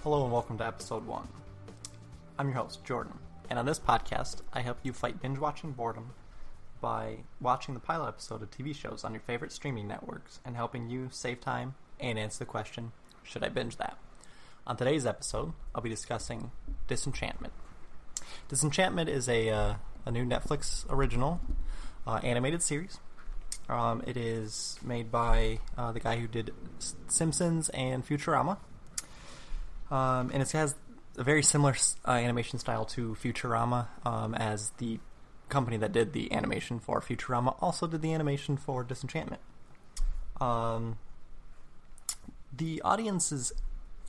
Hello and welcome to episode 1. I'm your host, Jordan, and on this podcast, I help you fight binge-watching boredom by watching the pilot episode of TV shows on your favorite streaming networks and helping you save time and answer the question, should I binge that? On today's episode, I'll be discussing Disenchantment. Disenchantment is a new Netflix original animated series. It is made by the guy who did Simpsons and Futurama. And it has a very similar animation style to Futurama, as the company that did the animation for Futurama also did the animation for Disenchantment. The audience is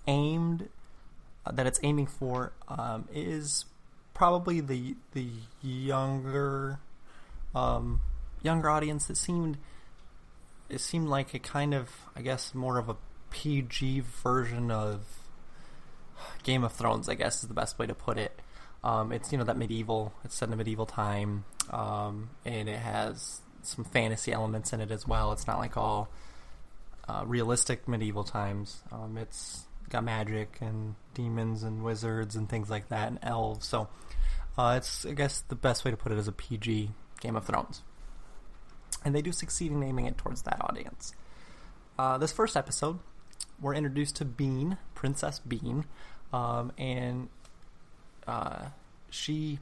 that it's aiming for is probably the younger audience. It seemed like a kind of, I guess, more of a PG version of Game of Thrones, I guess is the best way to put it. It's it's set in a medieval time, and it has some fantasy elements in it as well. It's not like all realistic medieval times. It's got magic and demons and wizards and things like that, and elves. So it's, I guess, the best way to put it is a PG Game of Thrones. And they do succeed in aiming it towards that audience. This first episode, we're introduced to Bean, Princess Bean, and she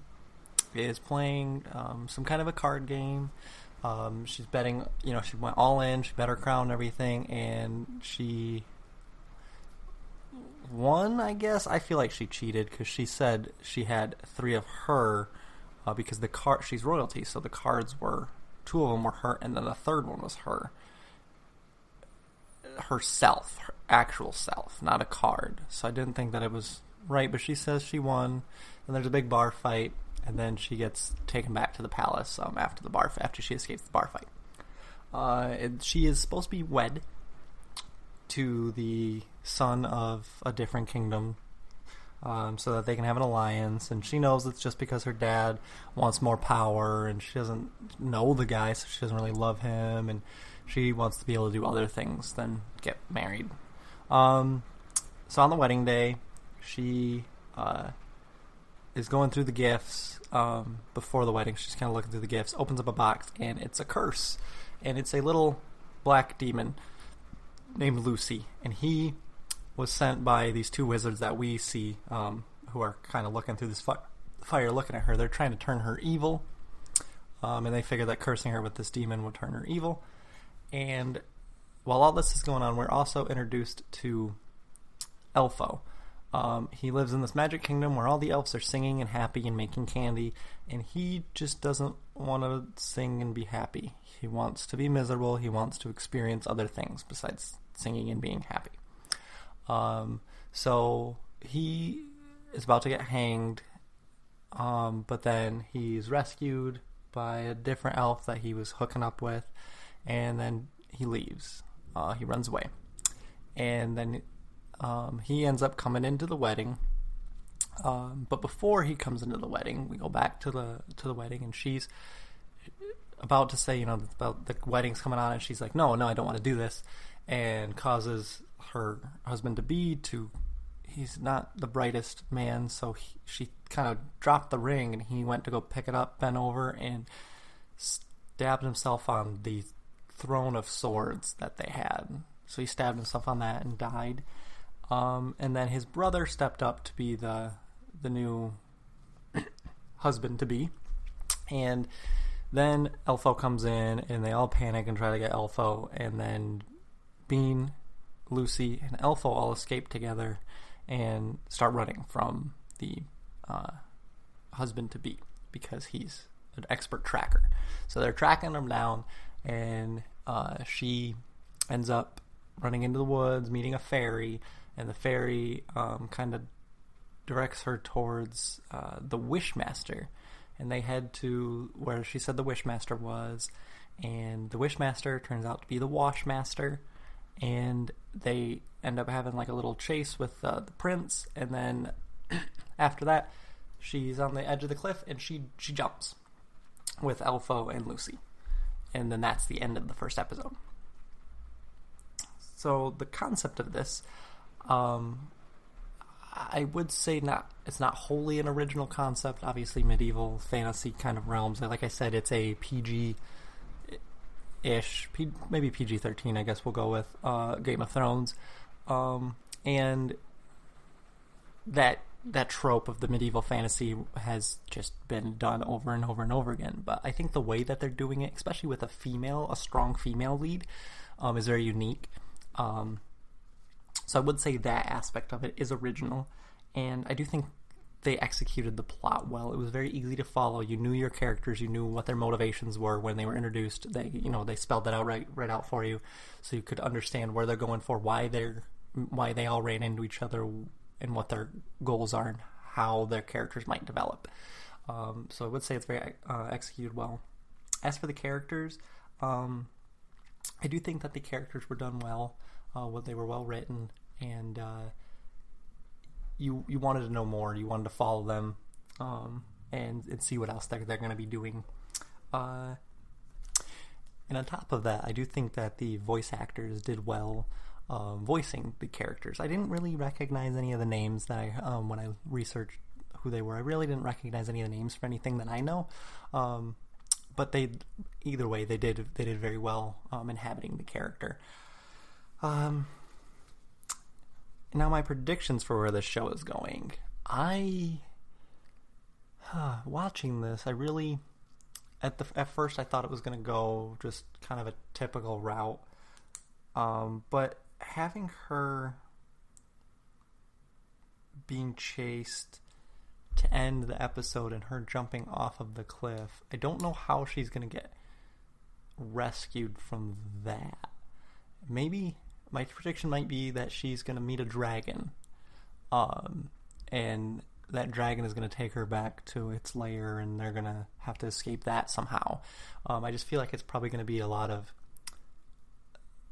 is playing some kind of a card game. She's betting, she went all in, she bet her crown and everything, and she won, I guess. I feel like she cheated because she said she had 3 of her, because she's royalty, so the cards were, 2 of them were her, and then the third one was herself, her actual self, not a card. So I didn't think that it was right, but she says she won, and there's a big bar fight, and then she gets taken back to the palace after she escapes the bar fight. She is supposed to be wed to the son of a different kingdom, so that they can have an alliance, and she knows it's just because her dad wants more power, and she doesn't know the guy, so she doesn't really love him, and she wants to be able to do other things than get married. So on the wedding day, she is going through the gifts. Before the wedding, she's kind of looking through the gifts, opens up a box, and it's a curse, and it's a little black demon named Lucy, and he was sent by these 2 wizards that we see, who are kind of looking through this fire, looking at her. They're trying to turn her evil, and they figure that cursing her with this demon would turn her evil. And while all this is going on, we're also introduced to Elfo. He lives in this magic kingdom where all the elves are singing and happy and making candy, and he just doesn't want to sing and be happy. He wants to be miserable. He wants to experience other things besides singing and being happy. So he is about to get hanged, but then he's rescued by a different elf that he was hooking up with, and then he leaves. He runs away, and then he ends up coming into the wedding. But before he comes into the wedding, we go back to the wedding, and she's about to say, about the wedding's coming on, and she's like, no, I don't want to do this, and causes her husband-to-be he's not the brightest man, so she kind of dropped the ring, and he went to go pick it up, bent over, and stabbed himself on the throne of swords that they had. So he stabbed himself on that and died. And then his brother stepped up to be the new husband-to-be, and then Elfo comes in, and they all panic and try to get Elfo, and then Bean, Lucy, and Elfo all escape together and start running from the husband-to-be because he's an expert tracker. So they're tracking him down, and she ends up running into the woods, meeting a fairy, and the fairy kind of directs her towards the Wishmaster, and they head to where she said the Wishmaster was, and the Wishmaster turns out to be the Washmaster, and they end up having like a little chase with the prince, and then after that, she's on the edge of the cliff, and she jumps with Elfo and Lucy, and then that's the end of the first episode. So the concept of this, I would say not. It's not wholly an original concept. Obviously, medieval fantasy kind of realms. Like I said, it's a PG-ish, maybe PG-13. I guess we'll go with Game of Thrones, and that trope of the medieval fantasy has just been done over and over and over again. But I think the way that they're doing it, especially with a strong female lead, is very unique. So I would say that aspect of it is original, and I do think they executed the plot well. It was very easy to follow. You knew your characters, you knew what their motivations were when they were introduced. They spelled that out right out for you, so you could understand where they're going for, why they all ran into each other, and what their goals are, and how their characters might develop. So I would say it's very executed well. As for the characters, I do think that the characters were done well. They were well written, and you wanted to know more. You wanted to follow them, and see what else they're going to be doing. And on top of that, I do think that the voice actors did well voicing the characters. I didn't really recognize any of the names that when I researched who they were. I really didn't recognize any of the names for anything that I know. But either way, they did very well inhabiting the character. Now my predictions for where the show is going. Watching this, I really, at first I thought it was going to go just kind of a typical route. But having her being chased to end the episode and her jumping off of the cliff, I don't know how she's going to get rescued from that. Maybe my prediction might be that she's going to meet a dragon, and that dragon is going to take her back to its lair, and they're going to have to escape that somehow. I just feel like it's probably going to be a lot of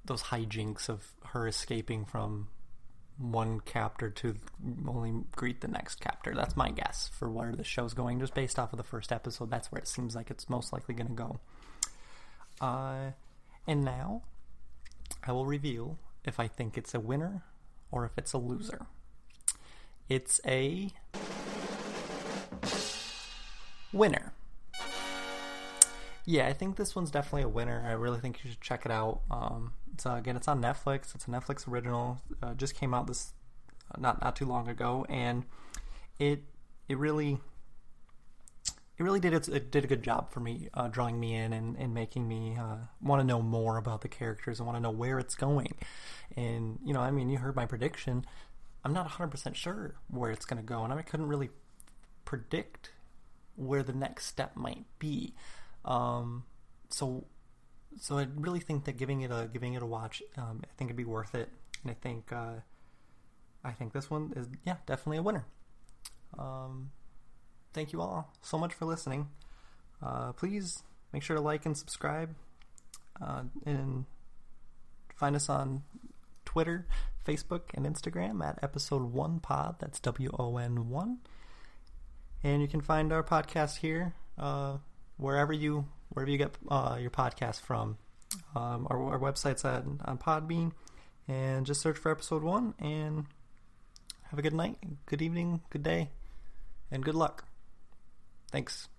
those hijinks of her escaping from one captor to only greet the next captor. That's my guess for where the show's going, just based off of the first episode. That's where it seems like it's most likely going to go. And now I will reveal if I think it's a winner or if it's a loser. It's a winner. Yeah, I think this one's definitely a winner. I really think you should check it out. It's on Netflix. It's a Netflix original. Just came out this not too long ago, and it really did a good job for me, drawing me in and making me want to know more about the characters and want to know where it's going. And you heard my prediction. I'm not 100% sure where it's going to go, and I couldn't really predict where the next step might be. So I really think that giving it a watch, I think it'd be worth it, and I think this one is definitely a winner. Thank you all so much for listening. Please make sure to like and subscribe, and find us on Twitter, Facebook, and Instagram at episode1pod. That's WON1. And you can find our podcast here, wherever you get your podcast from. Our website's on Podbean, and just search for episode 1. And have a good night, good evening, good day, and good luck. Thanks.